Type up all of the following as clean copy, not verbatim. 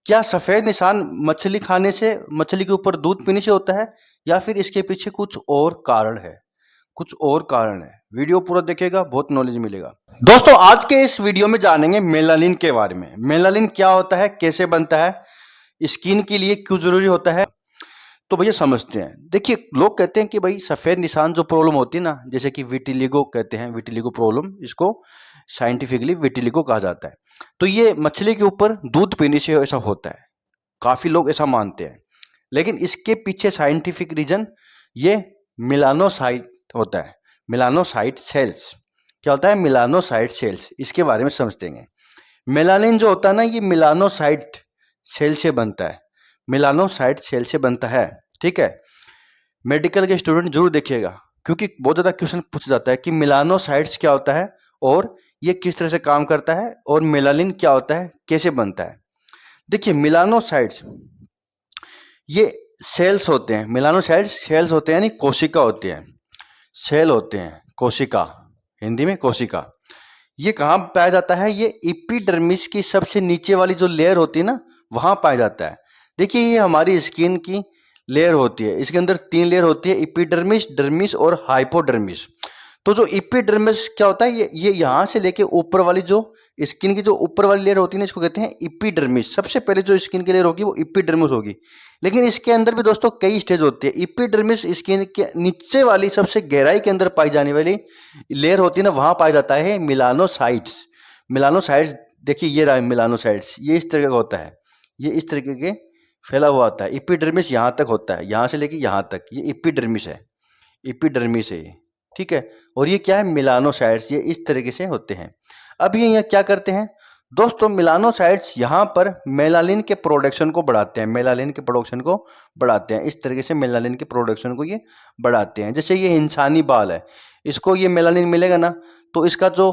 क्या सफ़ेद निशान मछली खाने से, मछली के ऊपर दूध पीने से होता है, या फिर इसके पीछे कुछ और कारण है? कुछ और कारण है। वीडियो पूरा देखिएगा, बहुत नॉलेज मिलेगा। दोस्तों आज के इस वीडियो में जानेंगे मेलानिन के बारे में। मेलानिन क्या होता है, कैसे बनता है, स्किन के लिए क्यों जरूरी होता है, तो भैया समझते हैं। देखिए, लोग कहते हैं कि भाई सफ़ेद निशान जो प्रॉब्लम होती है ना, जैसे कि विटिलिगो कहते हैं, विटिलिगो प्रॉब्लम, इसको साइंटिफिकली विटिलिगो कहा जाता है। तो ये मछली के ऊपर दूध पीने से ऐसा होता है, काफ़ी लोग ऐसा मानते हैं। लेकिन इसके पीछे साइंटिफिक रीजन ये मिलानोसाइट होता है। मिलानोसाइट सेल्स क्या होता है? मिलानोसाइट सेल्स, इसके बारे में समझते हैं। मेलानिन जो होता है ना, ये मिलानोसाइट सेल से बनता है। मिलानोसाइट सेल से बनता है, ठीक है। मेडिकल के स्टूडेंट जरूर देखिएगा, क्योंकि बहुत ज़्यादा क्वेश्चन पूछा जाता है कि मिलानोसाइट्स क्या होता है और ये किस तरह से काम करता है, और मेलानिन क्या होता है, कैसे बनता है। देखिए, मिलानोसाइट्स ये सेल्स होते हैं। मिलानोसाइट्स सेल्स होते हैं, यानी कोशिका होती हैं, सेल होते हैं, कोशिका, हिंदी में कोशिका। ये कहाँ पाया जाता है? ये एपिडर्मिस की सबसे नीचे वाली जो लेयर होती है ना, वहाँ पाया जाता है। देखिए, ये हमारी स्किन की लेयर होती है, इसके अंदर 3 लेयर होती है, एपिडर्मिस, डर्मिस और हाइपोडर्मिस। तो जो एपिडर्मिस क्या होता है, ये यहाँ से लेके ऊपर वाली जो स्किन की जो ऊपर वाली लेयर होती है ना, इसको कहते हैं एपिडर्मिस। सबसे पहले जो स्किन की लेयर होगी वो एपिडर्मिस होगी। लेकिन इसके अंदर भी दोस्तों कई स्टेज होती है। एपिडर्मिस स्किन के नीचे वाली सबसे गहराई के अंदर पाई जाने वाली लेयर होती है ना, वहाँ पाया जाता है मिलानोसाइट्स। मिलानोसाइट्स, देखिए ये रहा मिलानोसाइट्स, ये इस तरह का होता है, ये इस तरीके के फैला हुआ होता है। एपिडर्मिस यहाँ तक होता है, यहाँ से लेके यहाँ तक, ये एपिडर्मिस है, एपिडर्मिस है ये, ठीक है। और ये क्या है? मिलानोसाइट्स, ये इस तरीके से होते हैं। अब ये यहाँ क्या करते हैं दोस्तों? मिलानोसाइट्स यहाँ पर मेलानिन के प्रोडक्शन को बढ़ाते हैं, मेलानिन के प्रोडक्शन को बढ़ाते हैं। इस तरीके से मेलानिन के प्रोडक्शन को ये बढ़ाते हैं। जैसे ये इंसानी बाल है, इसको ये मेलानिन मिलेगा ना, तो इसका जो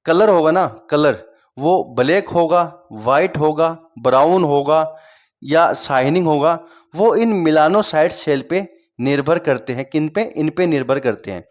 कलर होगा ना, कलर वो ब्लैक होगा, वाइट होगा, ब्राउन होगा या शाइनिंग होगा, वो इन मिलानोसाइट सेल पे निर्भर करते हैं। किन पे? इन पे निर्भर करते हैं।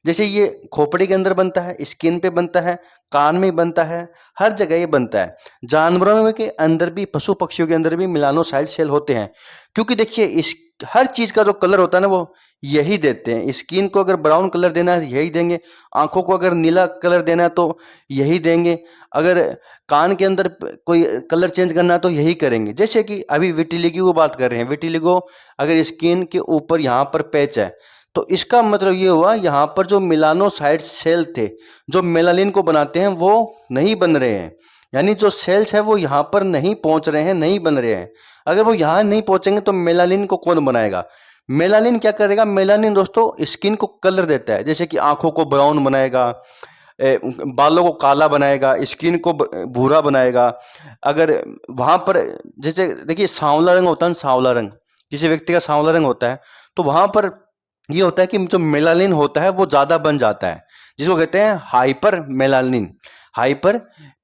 जैसे ये खोपड़ी के अंदर बनता है, स्किन पे बनता है, कान में बनता है, हर जगह ये बनता है। जानवरों में के अंदर भी, पशु पक्षियों के अंदर भी मिलानोसाइट सेल होते हैं। क्योंकि देखिए, इस हर चीज़ का जो कलर होता है ना, वो यही देते हैं। स्किन को अगर ब्राउन कलर देना है यही देंगे, आंखों को अगर नीला कलर देना है तो यही देंगे, अगर कान के अंदर कोई कलर चेंज करना है तो यही करेंगे। जैसे कि अभी विटिलिगो की बात कर रहे हैं, विटिलिगो अगर स्किन के ऊपर यहाँ पर पैच है, तो इसका मतलब ये हुआ यहाँ पर जो मिलानोसाइट सेल थे जो मेलानिन को बनाते हैं, वो नहीं बन रहे हैं। यानी जो सेल्स है वो यहाँ पर नहीं पहुँच रहे हैं, नहीं बन रहे हैं। अगर वो यहाँ नहीं पहुँचेंगे तो मेलानिन को कौन बनाएगा? मेलानिन क्या करेगा? मेलानिन दोस्तों स्किन को कलर देता है, जैसे कि आंखों को ब्राउन बनाएगा, बालों को काला बनाएगा, स्किन को भूरा बनाएगा। अगर वहाँ पर जैसे देखिए सांवला रंग होता है, सांवला रंग, किसी व्यक्ति का सांवला रंग होता है, तो वहाँ पर ये होता है कि जो मेलानिन होता है वो ज़्यादा बन जाता है, जिसको कहते हैं hyper melanin, hyper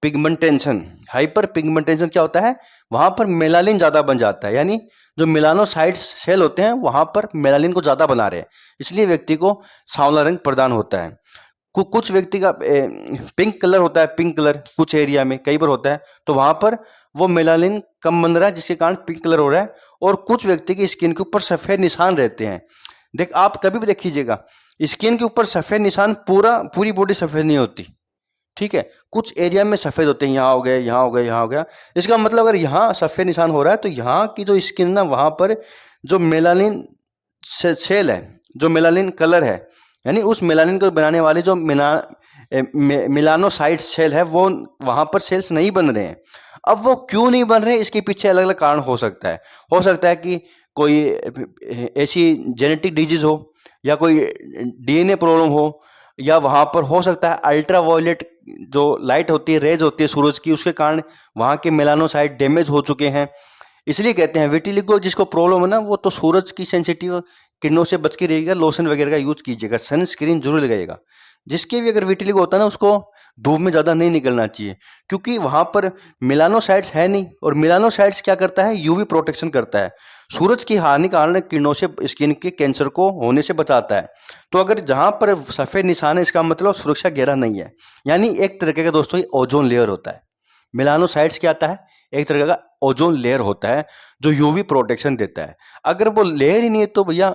pigmentation. Hyper pigmentation क्या होता है? वहाँ पर मेलानिन ज़्यादा बन जाता है, यानी जो मेलानोसाइट्स सेल होते हैं वहाँ पर मेलानिन को ज़्यादा बना रहे हैं, इसलिए व्यक्ति को सांवला रंग प्रदान होता है। कुछ व्यक्ति का पिंक कलर होता है, पिंक कलर कुछ एरिया में कई बार होता है, तो वहाँ पर वो मेलानिन कम बन रहा है, जिसके कारण पिंक कलर हो रहा है। और कुछ व्यक्ति की स्किन के ऊपर सफ़ेद निशान रहते हैं। आप कभी भी देखिएगा, स्किन के ऊपर सफ़ेद निशान पूरी बॉडी सफ़ेद नहीं होती, ठीक है। कुछ एरिया में सफ़ेद होते हैं, यहाँ हो गए, यहाँ हो गए, यहाँ हो गया। इसका मतलब अगर यहाँ सफ़ेद निशान हो रहा है तो यहाँ की जो स्किन ना, वहाँ पर जो मेलानिन सेल है, जो मेलानिन कलर है, यानी उस मेलानिन को बनाने वाले जो मिलानोसाइट सेल है, वो वहाँ पर सेल्स नहीं बन रहे हैं। अब वो क्यों नहीं बन रहे, इसके पीछे अलग अलग कारण हो सकता है। हो सकता है कि कोई ऐसी जेनेटिक डिजीज़ हो, या कोई डीएनए प्रॉब्लम हो, या वहाँ पर हो सकता है अल्ट्रा वायलेट जो लाइट होती है, रेज होती है सूरज की, उसके कारण वहाँ के मेलानोसाइट डैमेज हो चुके हैं। इसलिए कहते हैं विटिलिगो जिसको प्रॉब्लम है ना, वो तो सूरज की सेंसिटिव किरणों से बच के रहिएगा, लोशन वगैरह का यूज कीजिएगा, सनस्क्रीन जरूर लगाइएगा। जिसके भी अगर विटिलिगो होता है ना, उसको धूप में ज़्यादा नहीं निकलना चाहिए, क्योंकि वहाँ पर मिलानोसाइट्स है नहीं। और मिलानोसाइट्स क्या करता है? यूवी प्रोटेक्शन करता है, सूरज की हानिकारक किरणों से स्किन के कैंसर को होने से बचाता है। तो अगर जहाँ पर सफ़ेद निशान है, इसका मतलब सुरक्षा गहरा नहीं है, यानी एक तरीके का दोस्तों ये ओजोन लेयर होता है, मेलानोसाइट्स क्या आता है, एक तरह का ओजोन लेयर होता है जो यूवी प्रोटेक्शन देता है। अगर वो लेयर ही नहीं है तो भैया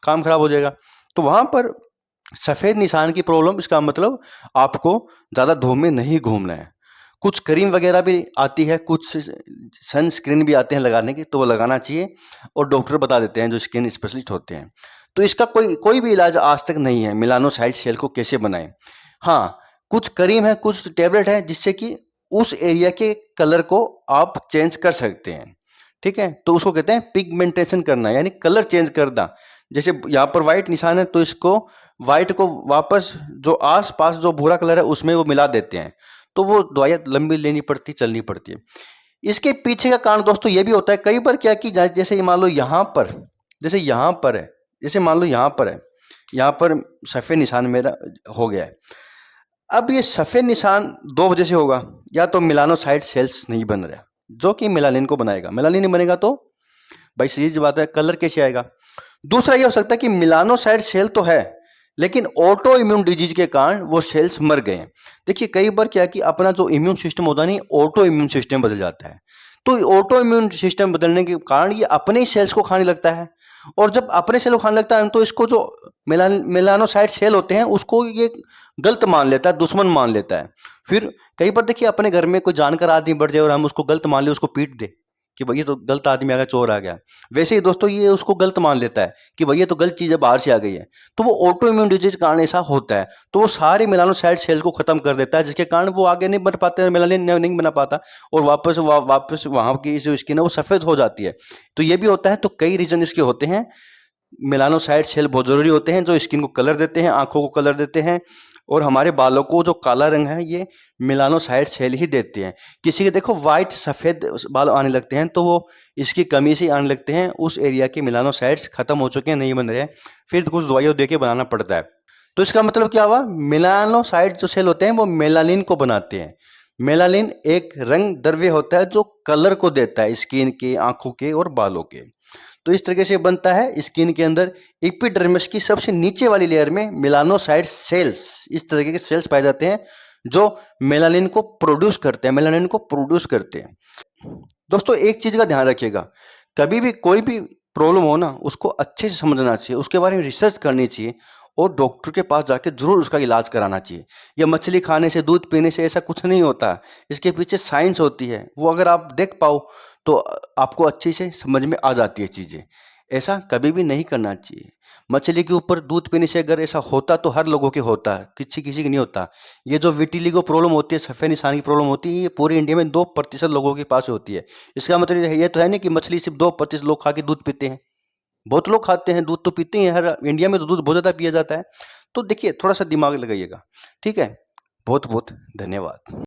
काम खराब हो जाएगा। तो वहाँ पर सफ़ेद निशान की प्रॉब्लम, इसका मतलब आपको ज़्यादा धूप में नहीं घूमना है। कुछ क्रीम वगैरह भी आती है, कुछ सनस्क्रीन भी आते हैं लगाने की, तो वो लगाना चाहिए और डॉक्टर बता देते हैं जो स्किन स्पेशलिस्ट होते हैं। तो इसका कोई भी इलाज आज तक नहीं है मेलानोसाइट सेल को कैसे बनाएं। हाँ, कुछ क्रीम है, कुछ टैबलेट है जिससे कि उस एरिया के कलर को आप चेंज कर सकते हैं। ठीक है, तो उसको कहते हैं पिगमेंटेशन करना, यानी कलर चेंज करना। जैसे यहाँ पर व्हाइट निशान है तो इसको व्हाइट को वापस जो आस पास जो भूरा कलर है उसमें वो मिला देते हैं, तो वो दवाइयाँ लंबी लेनी पड़ती, चलनी पड़ती है। इसके पीछे का कारण दोस्तों ये भी होता है कई बार क्या कि जैसे मान लो यहाँ पर, जैसे यहाँ पर है, जैसे मान लो यहाँ पर है, यहाँ पर सफ़ेद निशान मेरा हो गया है। अब ये सफ़ेद निशान दो वजह से होगा, या तो मेलानोसाइट सेल्स नहीं बन रहा जो कि मेलानिन को बनाएगा, मेलानिन नहीं बनेगा तो भाई सीधी बात है कलर कैसे आएगा। दूसरा ये हो सकता है कि मेलानोसाइट सेल तो है लेकिन ऑटो इम्यून डिजीज के कारण वो सेल्स मर गए हैं। देखिए कई बार क्या कि अपना जो इम्यून सिस्टम होता है नहीं, ऑटो इम्यून सिस्टम बदल जाता है। तो ऑटो इम्यून सिस्टम बदलने के कारण ये अपने ही सेल्स को खाने लगता है, और जब अपने सेल को खाने लगता है तो इसको जो मेलानोसाइट सेल होते हैं उसको ये गलत मान लेता है, दुश्मन मान लेता है। फिर कई बार देखिए अपने घर में कोई जानकार आदमी बढ़ जाए और हम उसको गलत मान ले, उसको पीट दे कि भैया तो गलत आदमी आ गया, चोर आ गया, वैसे ही दोस्तों ये उसको गलत मान लेता है कि भैया तो गलत चीज़ है, बाहर से आ गई है। तो वो ऑटो इम्यून डिजीज के कारण ऐसा होता है, तो वो सारे मेलानोसाइट सेल को खत्म कर देता है जिसके कारण वो आगे नहीं बढ़ पाते, मेलानिन नहीं बना पाता, और वापस वहाँ की जो स्किन है वो सफ़ेद हो जाती है। तो ये भी होता है। तो कई रीजन इसके होते हैं। मेलानोसाइट सेल बहुत ज़रूरी होते हैं जो स्किन को कलर देते हैं, आंखों को कलर देते हैं, और हमारे बालों को जो काला रंग है ये मेलानोसाइट सेल ही देते हैं। किसी के देखो वाइट सफ़ेद बाल आने लगते हैं तो वो इसकी कमी से आने लगते हैं, उस एरिया के मेलानोसाइट्स खत्म हो चुके हैं, नहीं बन रहे हैं, फिर कुछ दवाइयाँ दे के बनाना पड़ता है। तो इसका मतलब क्या हुआ, मेलानोसाइट जो सेल होते हैं वो मेलानिन को बनाते हैं। मेलानिन एक रंग द्रव्य होता है जो कलर को देता है स्किन के, आंखों के और बालों के। तो इस तरीके से बनता है स्किन के अंदर एपिडर्मिस की सबसे नीचे वाली लेयर में मेलानोसाइट सेल्स, इस तरीके के सेल्स पाए जाते हैं जो मेलानिन को प्रोड्यूस करते हैं, मेलानिन को प्रोड्यूस करते हैं। दोस्तों एक चीज़ का ध्यान रखिएगा, कभी भी कोई भी प्रॉब्लम हो ना उसको अच्छे से समझना चाहिए, उसके बारे में रिसर्च करनी चाहिए और डॉक्टर के पास जाके जरूर उसका इलाज कराना चाहिए। या मछली खाने से, दूध पीने से ऐसा कुछ नहीं होता, इसके पीछे साइंस होती है, वो अगर आप देख पाओ तो आपको अच्छी से समझ में आ जाती है चीज़ें। ऐसा कभी भी नहीं करना चाहिए। मछली के ऊपर दूध पीने से अगर ऐसा होता तो हर लोगों के होता है, किसी किसी की नहीं होता। ये जो विटिलिगो प्रॉब्लम होती है, सफ़ेद निशान की प्रॉब्लम होती है, ये पूरे इंडिया में 2% लोगों के पास होती है। इसका मतलब ये तो है नहीं कि मछली सिर्फ 2% लोग खा के दूध पीते हैं, बहुत लोग खाते हैं, दूध तो पीते हैं, हर इंडिया में तो दूध बहुत ज़्यादा पिया जाता है। तो देखिए थोड़ा सा दिमाग लगाइएगा। ठीक है, बहुत बहुत धन्यवाद।